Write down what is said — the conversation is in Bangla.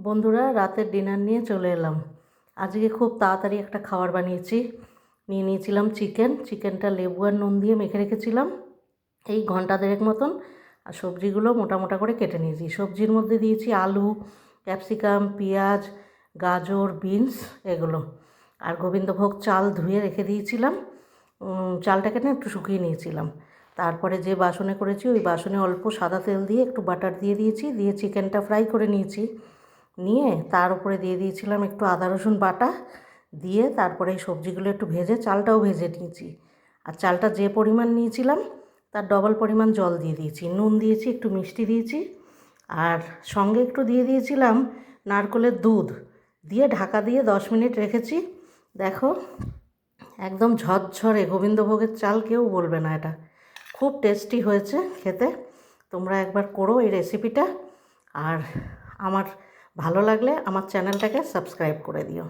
বন্ধুরা, রাতের ডিনার নিয়ে চলে এলাম। আজকে খুব তাড়াতাড়ি একটা খাবার বানিয়েছি। নিয়েছিলাম চিকেনটা লেবু আর নুন দিয়ে মেখে রেখেছিলাম এই ঘন্টা দেড়েক মতন। আর সবজিগুলো মোটা মোটা করে কেটে নিয়েছি। সবজির মধ্যে দিয়েছি আলু, ক্যাপসিকাম, পেঁয়াজ, গাজর, বিনস এগুলো। আর গোবিন্দভোগ চাল ধুয়ে রেখে দিয়েছিলাম। চালটাকে না একটু শুকিয়ে নিয়েছিলাম। তারপরে যে বাসনে করেছি ওই বাসনে অল্প সাদা তেল দিয়ে একটু বাটার দিয়ে দিয়েছি, দিয়ে চিকেনটা ফ্রাই করে নিয়েছি। নিয়ে তার উপরে দিয়ে দিয়েছিলাম একটু আদা রসুন বাটা, দিয়ে তারপরে এই সবজিগুলো একটু ভেজে চালটাও ভেজে নিয়েছি। আর চালটা যে পরিমাণ নিয়েছিলাম তার ডবল পরিমাণ জল দিয়ে দিয়েছি, নুন দিয়েছি, একটু মিষ্টি দিয়েছি, আর সঙ্গে একটু দিয়ে দিয়েছিলাম নারকেলের দুধ, দিয়ে ঢাকা দিয়ে 10 মিনিট রেখেছি। দেখো, একদম ঝরঝরে গোবিন্দভোগের চাল, কেউ বলবে না। এটা খুব টেস্টি হয়েছে খেতে। তোমরা একবার করো এই রেসিপিটা। আর আমার ভালো লাগলে আমার চ্যানেলটাকে সাবস্ক্রাইব করে দিও।